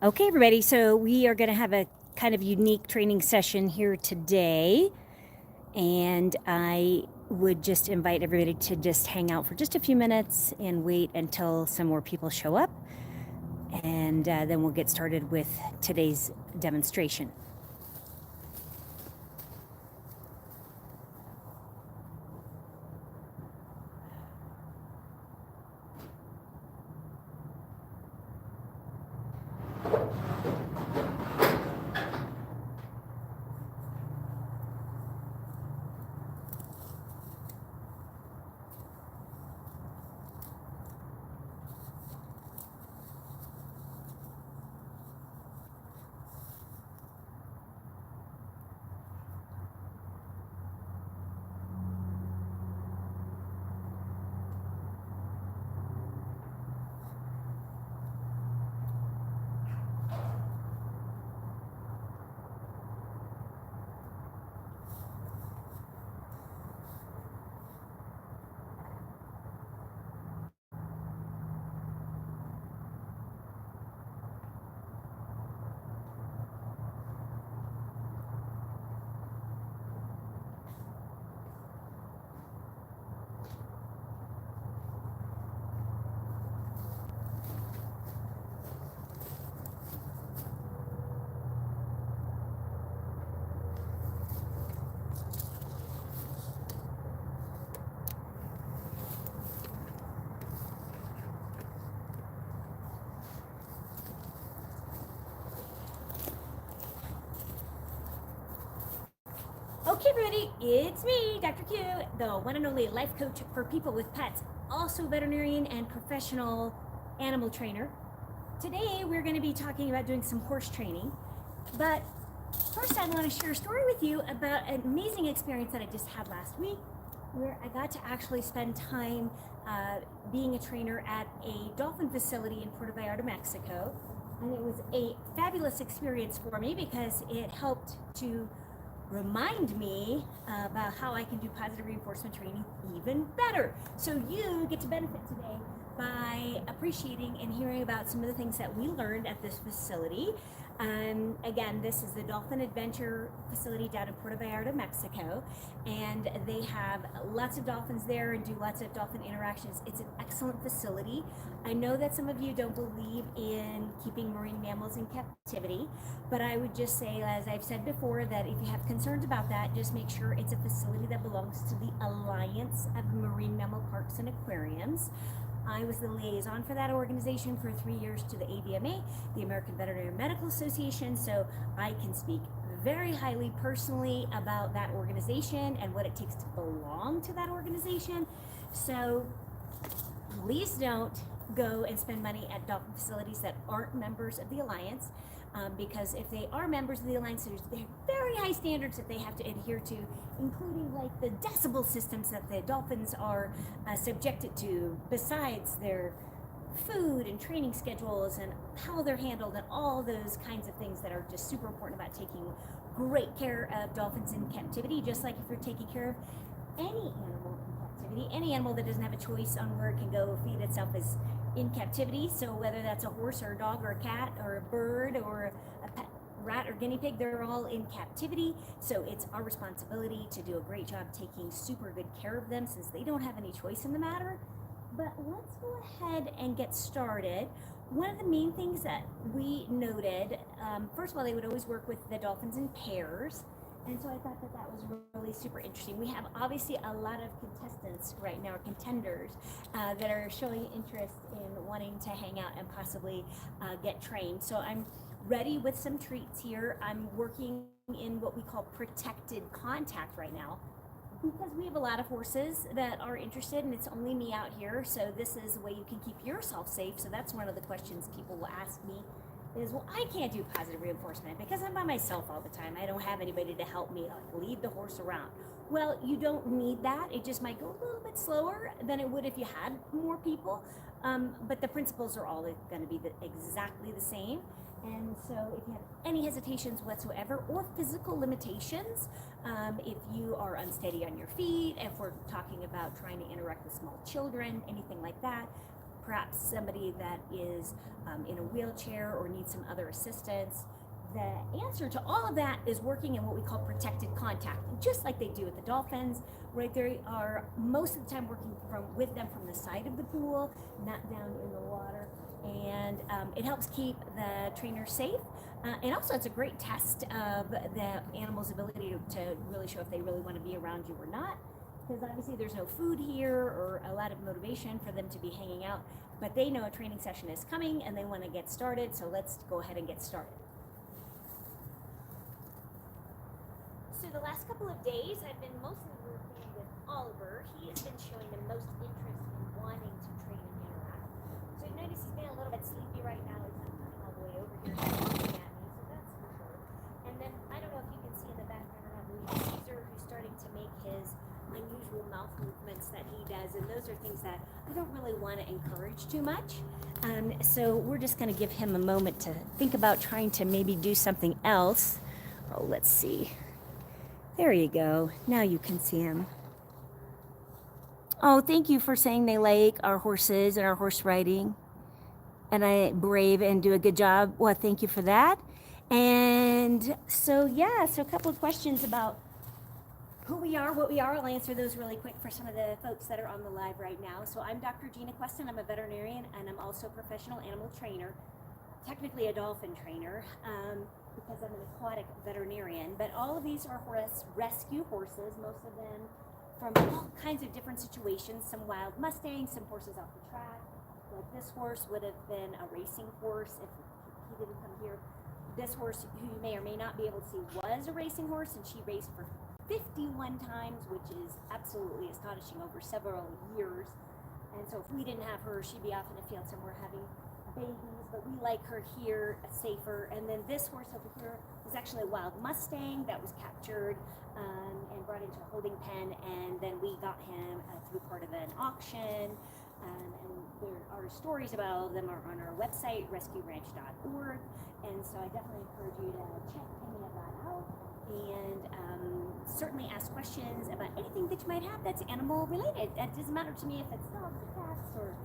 Okay, everybody, so we are going to have a kind of unique training session here today, and I would just invite everybody to just hang out for just a few minutes and wait until some more people show up, and then we'll get started with today's demonstration. Okay, everybody, it's me, Dr. Q, the one and only life coach for people with pets, also veterinarian and professional animal trainer. Today, we're going to be talking about doing some horse training, but first, I want to share a story with you about an amazing experience that I just had last week, where I got to actually spend time being a trainer at a dolphin facility in Puerto Vallarta, Mexico. And it was a fabulous experience for me because it helped to remind me about how I can do positive reinforcement training even better. So you get to benefit today by appreciating and hearing about some of the things that we learned at this facility. Again, this is the Dolphin Adventure facility down in Puerto Vallarta, Mexico, and they have lots of dolphins there and do lots of dolphin interactions. It's an excellent facility. I know that some of you don't believe in keeping marine mammals in captivity, but I would just say, as I've said before, that if you have concerns about that, just make sure it's a facility that belongs to the Alliance of Marine Mammal Parks and Aquariums. I was the liaison for that organization for 3 years to the AVMA, the American Veterinary Medical Association, so I can speak very highly personally about that organization and what it takes to belong to that organization. So please don't go and spend money at dolphin facilities that aren't members of the Alliance. Because if they are members of the Alliance, there's very high standards that they have to adhere to, including like the decibel systems that the dolphins are subjected to, besides their food and training schedules and how they're handled and all those kinds of things that are just super important about taking great care of dolphins in captivity, just like if you're taking care of any animal in captivity. Any animal that doesn't have a choice on where it can go feed itself is in captivity. So whether that's a horse or a dog or a cat or a bird or a pet rat or guinea pig, they're all in captivity. So it's our responsibility to do a great job taking super good care of them since they don't have any choice in the matter. But let's go ahead and get started. One of the main things that we noted, first of all, they would always work with the dolphins in pairs. And so I thought that that was really super interesting. We have obviously a lot of contestants right now, or contenders, that are showing interest in wanting to hang out and possibly get trained. So I'm ready with some treats here. I'm working in what we call protected contact right now, because we have a lot of horses that are interested and it's only me out here. So this is a way you can keep yourself safe. So that's one of the questions people will ask me is, well, I can't do positive reinforcement because I'm by myself all the time. I don't have anybody to help me like lead the horse around. Well, you don't need that. It just might go a little bit slower than it would if you had more people. But the principles are all going to be exactly the same. And so if you have any hesitations whatsoever or physical limitations, if you are unsteady on your feet, if we're talking about trying to interact with small children, anything like that, perhaps somebody that is in a wheelchair or needs some other assistance. The answer to all of that is working in what we call protected contact, just like they do with the dolphins, right? They are most of the time working with them from the side of the pool, not down in the water, and it helps keep the trainer safe. And also, it's a great test of the animal's ability to really show if they really want to be around you or not, because obviously there's no food here or a lot of motivation for them to be hanging out, but they know a training session is coming and they want to get started, so let's go ahead and get started. So the last couple of days, I've been mostly working with Oliver. He has been showing the most interest in wanting to train and interact. So you notice he's been a little bit sleepy right now. He's not coming all the way over here looking at me, so that's for sure. And then, I don't know if you can see in the background or not, but we have Caesar who's starting to make his unusual mouth movements that he does, and those are things that I don't really want to encourage too much. So we're just going to give him a moment to think about trying to maybe do something else. Oh, let's see. There you go. Now you can see him. Oh, thank you for saying they like our horses and our horse riding. And I brave and do a good job. Well, thank you for that. And so, yeah, so a couple of questions about who we are, what we are. I'll answer those really quick for some of the folks that are on the live right now. So I'm Dr. Gina Queston. I'm a veterinarian, and I'm also a professional animal trainer, technically a dolphin trainer. Because I'm an aquatic veterinarian, but all of these are rescue horses, most of them from all kinds of different situations, some wild Mustangs, some horses off the track. Like this horse would have been a racing horse if he didn't come here. This horse, who you may or may not be able to see, was a racing horse, and she raced for 51 times, which is absolutely astonishing over several years. And so if we didn't have her, she'd be off in a field somewhere having babies, but we like her here safer. And then this horse over here was actually a wild Mustang that was captured and brought into a holding pen, and then we got him through part of an auction. And there are stories about all of them are on our website, ResqRanch.org. And so I definitely encourage you to check any of that out, and certainly ask questions about anything that you might have that's animal related. That doesn't matter to me if it's dogs or cats, or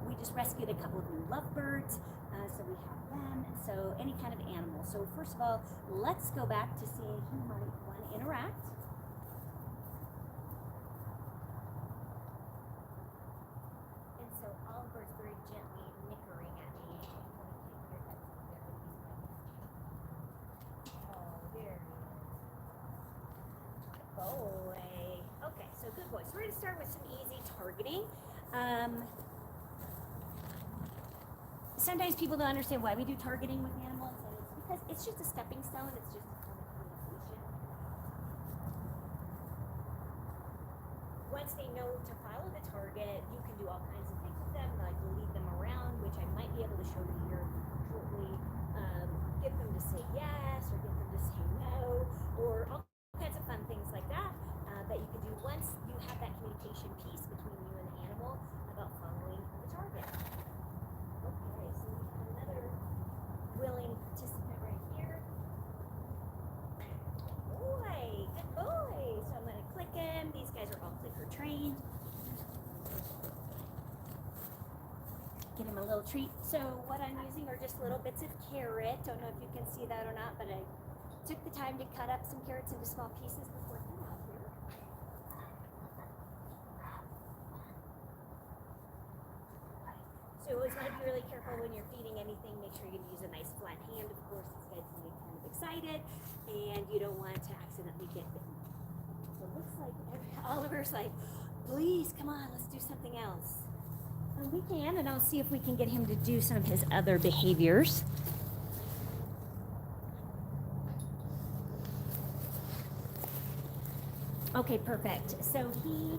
we just rescued a couple of new lovebirds, so we have them. So any kind of animal. So first of all, let's go back to seeing who might want to interact. And so Oliver's very gently nickering at me. Oh, there he is. Boy. Okay, so good boy. So we're going to start with some easy targeting. Sometimes people don't understand why we do targeting with animals, and it's because it's just a stepping stone. It's just a form of communication. Once they know to follow the target, you can do all kinds of things with them, like lead them around, which I might be able to show you here shortly. Get them to say yes, or get them to say no, or all kinds of fun things like that that you can do once you have that communication piece between you and the animal about following the target. Okay, so we have another willing participant right here. Boy, good boy. So I'm going to click him. These guys are all clicker trained. Get him a little treat. So what I'm using are just little bits of carrot. Don't know if you can see that or not, but I took the time to cut up some carrots into small pieces before coming out here. So you always want to be really careful when you're feeding anything. Make sure you use a nice flat hand. Of course, these guys can get kind of excited, and you don't want to accidentally get bitten. So it looks like Oliver's like, please, come on, let's do something else. And we can, and I'll see if we can get him to do some of his other behaviors. Okay, perfect. So he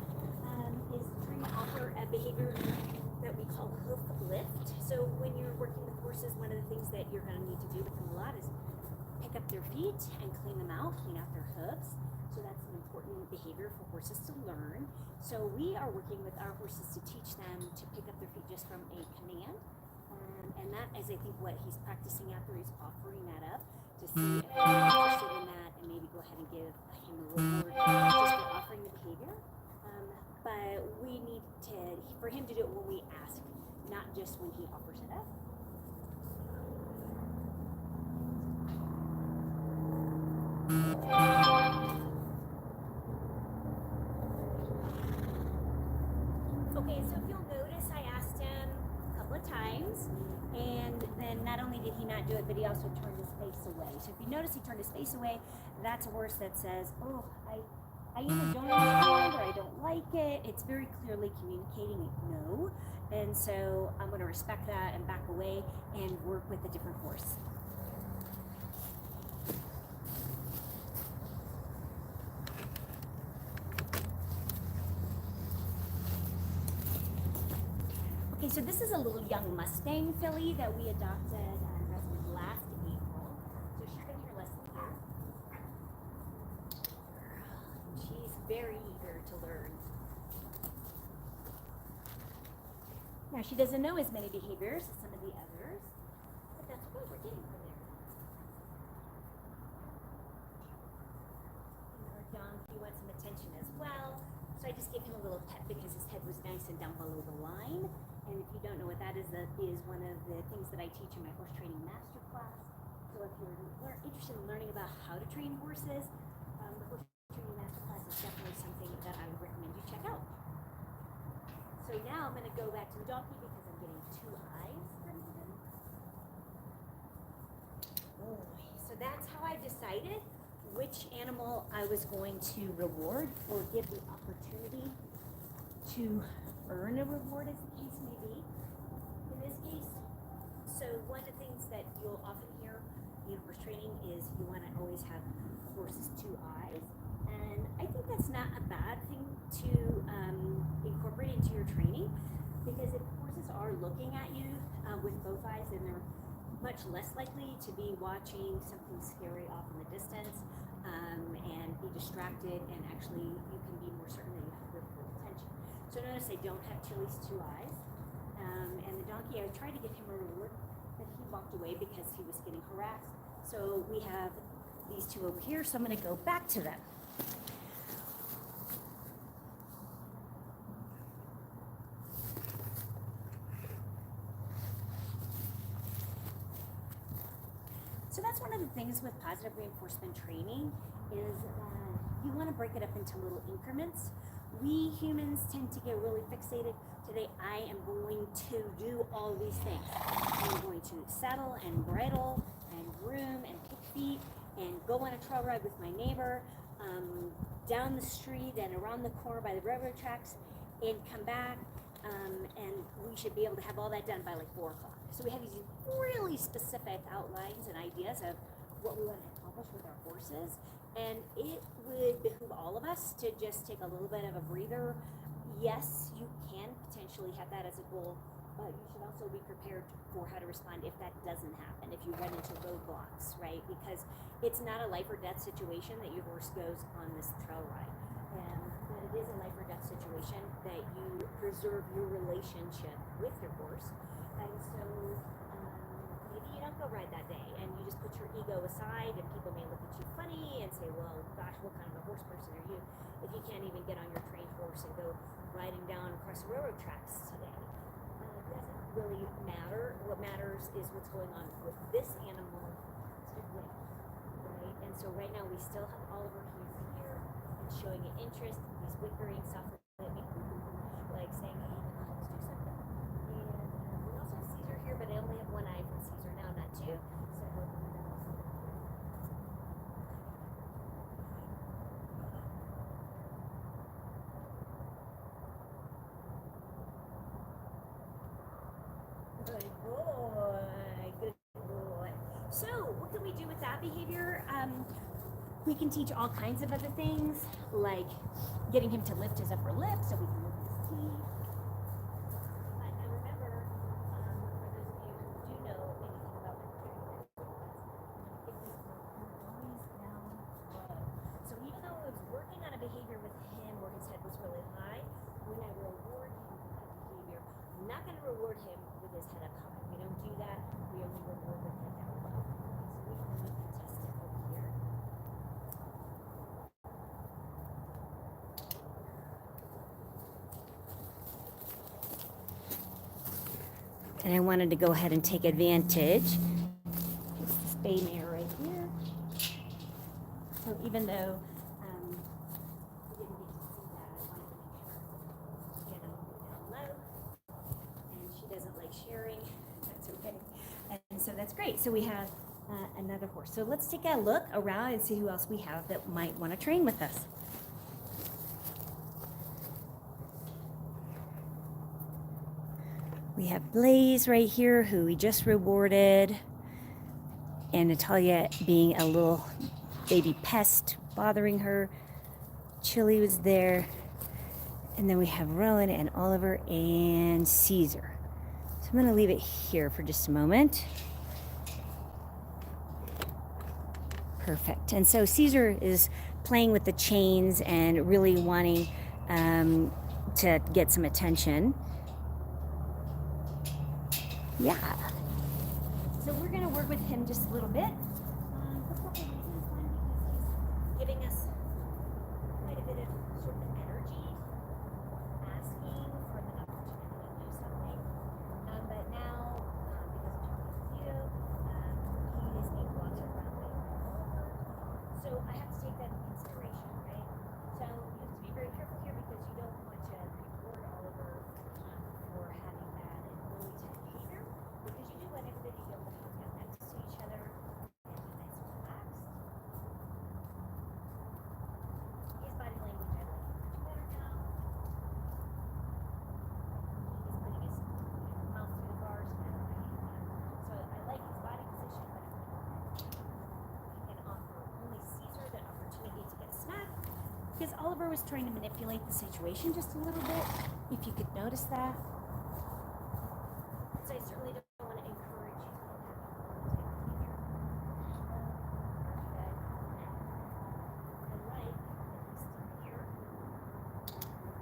is trying to offer a behavior that we call hoof lift. So when you're working with horses, one of the things that you're going to need to do with them a lot is pick up their feet and clean them out, clean out their hooves. So that's an important behavior for horses to learn. So we are working with our horses to teach them to pick up their feet just from a command. And that is, I think, what he's practicing out there. He's offering that up to see if they're interested in that, and maybe go ahead and give him a reward just for offering the behavior. but we need for him to do it when we ask, not just when he offers it up. Okay, so if you'll notice, I asked him a couple of times, and then not only did he not do it, but he also turned his face away. So if you notice he turned his face away, that's a horse that says, oh, I either don't understand or I don't like it. It's very clearly communicating no. And so I'm going to respect that and back away and work with a different horse. Okay, so this is a little young Mustang filly that we adopted last April. So she's been here less than a year. She's very eager to learn. Now, she doesn't know as many behaviors as some of the others, but that's what we're getting her there. And our donkey wants some attention as well. So I just gave him a little pet because his head was nice and down below the line. And if you don't know what that is, that is one of the things that I teach in my horse training master class. So if you're interested in learning about how to train horses, the horse training master class is definitely something that I would recommend you check out. So now I'm going to go back to the donkey because I'm getting 2 eyes from him. So that's how I decided which animal I was going to reward or give the opportunity to earn a reward, as the case may be. In this case, so one of the things that you'll often hear in horse training is you want to always have horses 2 eyes. And I think that's not a bad thing to incorporate into your training, because if horses are looking at you with both eyes, then they're much less likely to be watching something scary off in the distance and be distracted, and actually you can be more certain that you have their full attention. So notice I don't have Chili's 2 eyes. And the donkey, I tried to give him a reward, but he walked away because he was getting harassed. So we have these 2 over here, so I'm going to go back to them. So that's one of the things with positive reinforcement training is that you want to break it up into little increments. We humans tend to get really fixated. Today I am going to do all these things. I'm going to saddle and bridle and groom and kick feet and go on a trail ride with my neighbor, down the street and around the corner by the railroad tracks, and come back, and we should be able to have all that done by like 4 o'clock. So we have these really specific outlines and ideas of what we want to accomplish with our horses, and it would behoove all of us to just take a little bit of a breather. Yes, you can potentially have that as a goal, but you should also be prepared for how to respond if that doesn't happen, if you run into roadblocks, right? Because it's not a life or death situation that your horse goes on this trail ride. But it is a life or death situation that you preserve your relationship with your horse. And so maybe you don't go ride that day and you just put your ego aside, and people may look at you funny and say, well, gosh, what kind of a horse person are you if you can't even get on your trained horse and go riding down across the railroad tracks today? It doesn't really matter. What matters is what's going on with this animal today, right? And so right now we still have Oliver, he's here and showing an interest. He's whickering softly at me, like saying, hey, let's do something. And we also have Caesar here, but I only have 1 eye from Caesar now, not 2. So good boy, good boy. So what can we do with that behavior? We can teach all kinds of other things, like getting him to lift his upper lip so we can lift his teeth. But now remember, for those of you who do know anything about vegetarian if we always down low. So even though I was working on a behavior with him where his head was really high, when I reward him for that behavior, I'm not going to reward him with his head up high. We don't do that. We only reward with head down low. So we can test it over here. And I wanted to go ahead and take advantage. This is bay mare right here. So even though we didn't get to see that, I wanted to make sure, down low. And she doesn't like sharing. That's okay. And so that's great. So we have another horse. So let's take a look around and see who else we have that might want to train with us. We have Blaze right here, who we just rewarded, and Natalia being a little baby pest bothering her. Chili was there, and then we have Rowan and Oliver and Caesar. So I'm going to leave it here for just a moment. Perfect. And so Caesar is playing with the chains and really wanting to get some attention. Yeah. So we're going to work with him just a little bit. For a couple reasons. One, because he's giving us quite a bit of sort of energy, asking for the opportunity to do something. But now, because I'm talking with you, he is being walked around by Oliver. So I have to take that into consideration, right? So you have to be very careful here because you don't want to reward Oliver for having bad and bully type behavior, because you do want everybody to be able to hang out next to each other and be nice and relaxed. His body language, I like much better now. He's putting his mouth through the bars better, right? So I like his body position, but he can offer only Caesar the opportunity to get a snack, because Oliver was trying to manipulate the situation just a little bit, if you could notice that. So I certainly don't want to encourage you to have that behavior. I like that he's still here.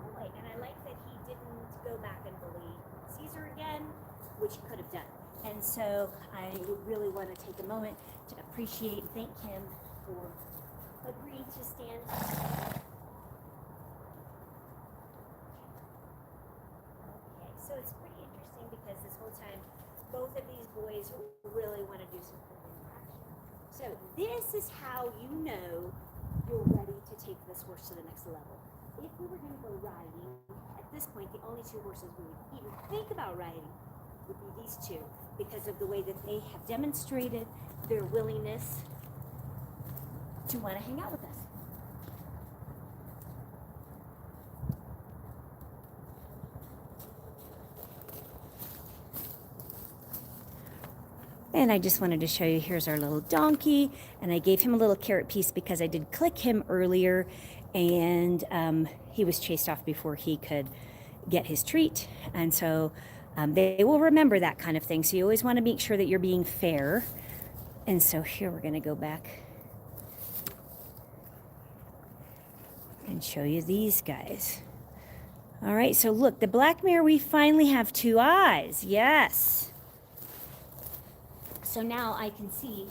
Oh, and I like that he didn't go back and bully Caesar again, which he could have done. And so I really want to take a moment to appreciate and thank him for agreeing to stand. Okay, so it's pretty interesting because this whole time, both of these boys really want to do some furry interaction. So this is how you know you're ready to take this horse to the next level. If we were going to go riding, at this point, the only two horses we would even think about riding would be these two, because of the way that they have demonstrated their willingness to want to hang out with us. And I just wanted to show you, here's our little donkey, and I gave him a little carrot piece because I did click him earlier, and he was chased off before he could get his treat. And so they will remember that kind of thing. So you always want to make sure that you're being fair. And so here we're going to go back and show you these guys. All right, so look, the black mare, we finally have two eyes. Yes. So now I can see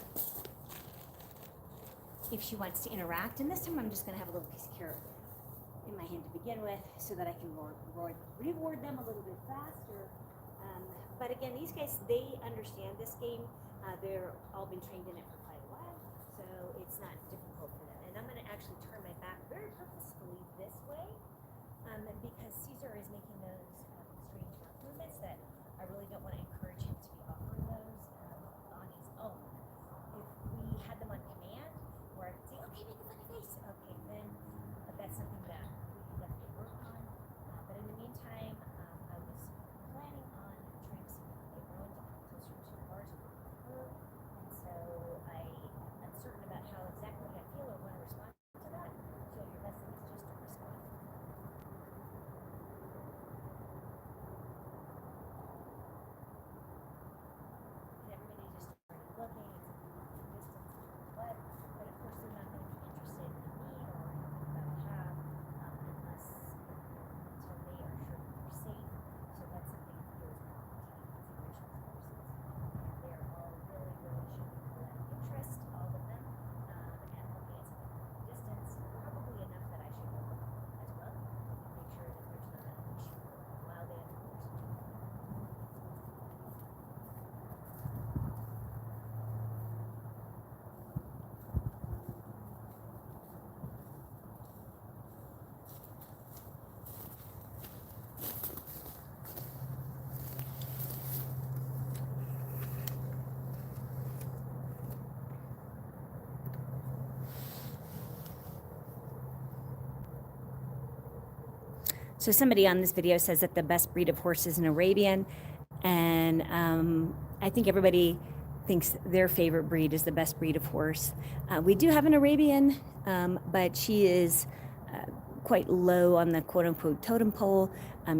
if she wants to interact. And this time I'm just going to have a little piece of carrot in my hand to begin with so that I can reward them a little bit faster. But again, these guys, they understand this game. They're all been trained in it for quite a while, so it's not difficult for them. And I'm going to actually turn my back very purposefully this way because Caesar is making those strange movements that I really don't want to encourage him to be offering those on his own. If we had them on command, where I could say, okay, make a funny face, okay, then that's something that we can definitely work on. But in the meantime, I was planning on trying to see if they were to come closer to the bars with her, and so I'm uncertain about how exactly I feel or want to respond to that. So your best thing is just to respond. So somebody on this video says that the best breed of horse is an Arabian, and I think everybody thinks their favorite breed is the best breed of horse. We do have an Arabian, but she is quite low on the quote-unquote totem pole,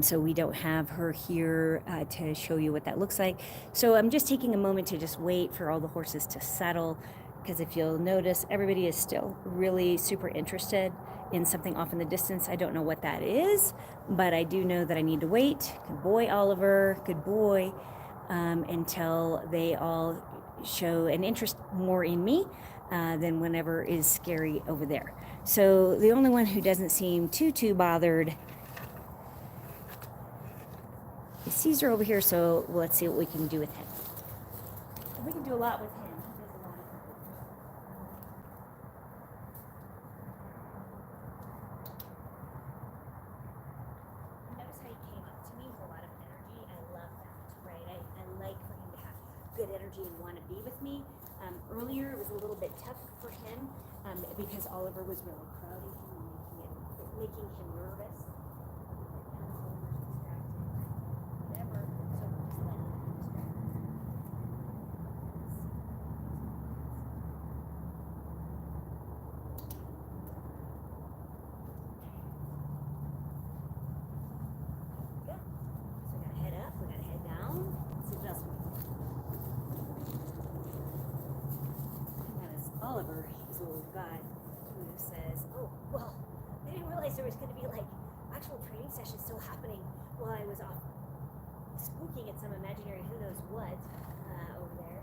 so we don't have her here to show you what that looks like. So I'm just taking a moment to just wait for all the horses to settle, because if you'll notice, everybody is still really super interested in something off in the distance. I don't know what that is, but I do know that I need to wait. Good boy, Oliver, good boy, until they all show an interest more in me than whenever is scary over there. So the only one who doesn't seem too bothered is Caesar over here, so let's see what we can do with him. We can do a lot with him. He does a lot of Notice how he came up to me with a lot of energy. I love that, right? I like for him to have good energy and want to be with me. Earlier, it was a little bit tough for him because Oliver was really crowding him and making him nervous. Whatever. So just let him distract. Good. So we gotta head up. We gotta head down. Let's see what else we can do. Oliver, he's a little guy who says, oh, well, I didn't realize there was going to be like actual training sessions still happening while I was off spooking at some imaginary who knows what over there.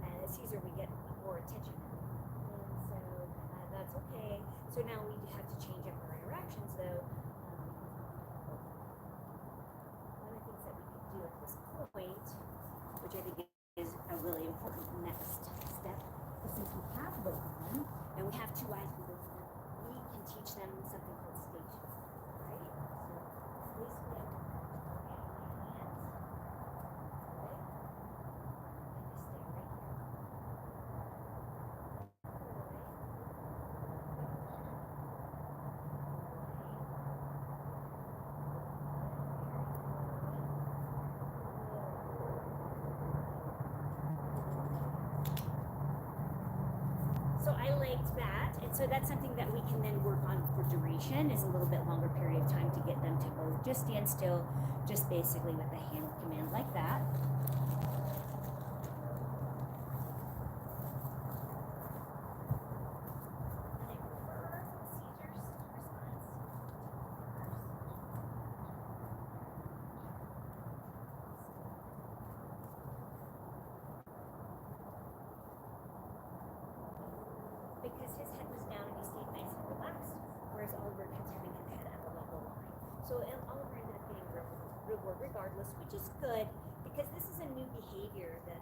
And as Caesar, we get more attention. And so that's okay. So now we have to change up our interactions though. One of the things that we could do at this point, which I think is a really important next step, since we have both of them, and we have two eyes for both of them, we can teach them something called station, right? So please get my hands, right? And just stay right here. So I liked that, and so that's something that we can then work on for duration, is a little bit longer period of time to get them to both just stand still, just basically with a hand command like that. Because his head was down and he stayed nice and relaxed, whereas Oliver kept having his head at the level line. So Oliver ended up getting reward regardless, which is good because this is a new behavior. The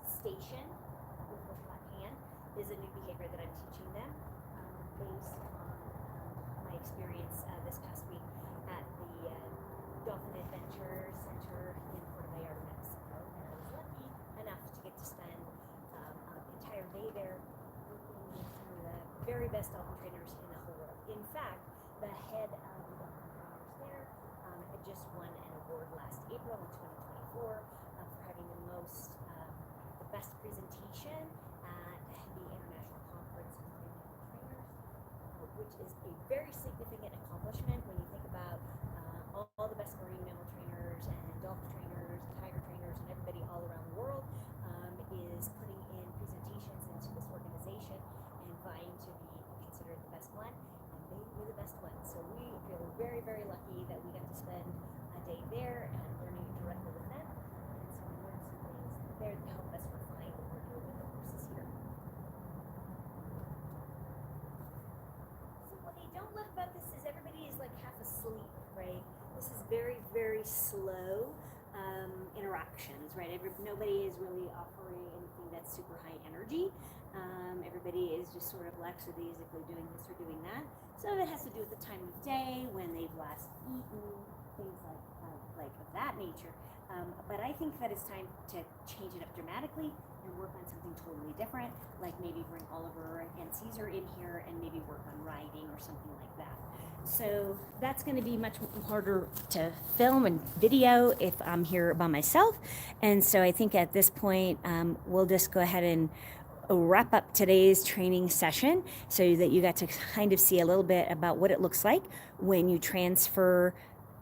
station with the flat hand is a new behavior that I'm teaching them based on my experience this past week at the Dolphin Adventure Center in Puerto Vallarta, Mexico. And I was lucky enough to get to spend an entire day there working with some of the very best dolphin trainers in the whole world. In fact, the head of the dolphin trainers there had just won an award last April in 2024 for having the best presentation at the International Conference of Trainers, which is a very significant accomplishment when you think about all the best marine mammal trainers and dolphin trainers, tiger trainers, and everybody all around the world is putting in presentations into this organization and vying to be considered the best one, and they were the best one. So we feel very, very lucky that we got to spend a day there and learning directly with them. And so we learned some things there to help us refine what we're doing with the horses here. So what I don't love about this is everybody is like half asleep, right? This is very, very slow interactions, right? Nobody is really offering anything that's super high energy. Everybody is just sort of lackadaisically doing this or doing that. Some of it has to do with the time of day, when they've last eaten, things like of that nature. But I think that it's time to change it up dramatically and work on something totally different, like maybe bring Oliver and Caesar in here and maybe work on riding or something like that. So that's going to be much harder to film and video if I'm here by myself. And so I think at this point, we'll just go ahead and wrap up today's training session so that you got to kind of see a little bit about what it looks like when you transfer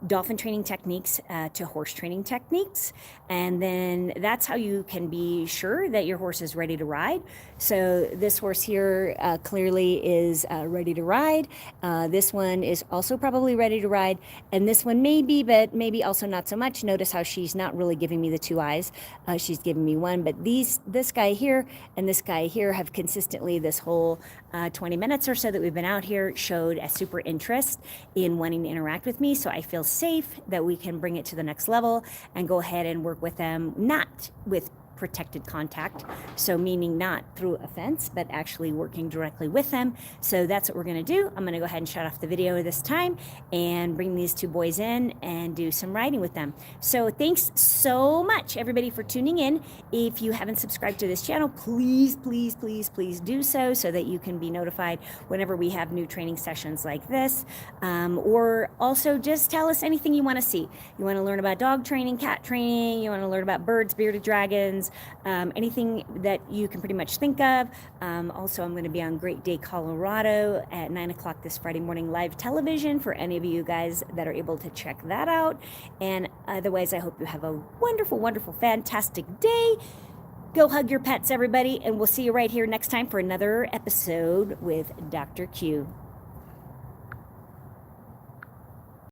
dolphin training techniques to horse training techniques. And then that's how you can be sure that your horse is ready to ride. So this horse here clearly is ready to ride. This one is also probably ready to ride. And this one maybe, but maybe also not so much. Notice how she's not really giving me the two eyes. She's giving me one, but this guy here and this guy here have consistently this whole 20 minutes or so that we've been out here showed a super interest in wanting to interact with me. So I feel safe that we can bring it to the next level and go ahead and work with them, not with protected contact, so meaning not through a fence, but actually working directly with them. So that's what we're going to do. I'm going to go ahead and shut off the video this time and bring these two boys in and do some riding with them. So thanks so much, everybody, for tuning in. If you haven't subscribed to this channel, please, please, please, please do so that you can be notified whenever we have new training sessions like this. Or also just tell us anything you want to see. You want to learn about dog training, cat training, you want to learn about birds, bearded dragons, anything that you can pretty much think of. Also, I'm going to be on Great Day, Colorado at 9 o'clock this Friday morning, live television for any of you guys that are able to check that out. And otherwise, I hope you have a wonderful, wonderful, fantastic day. Go hug your pets, everybody, and we'll see you right here next time for another episode with Dr. Q.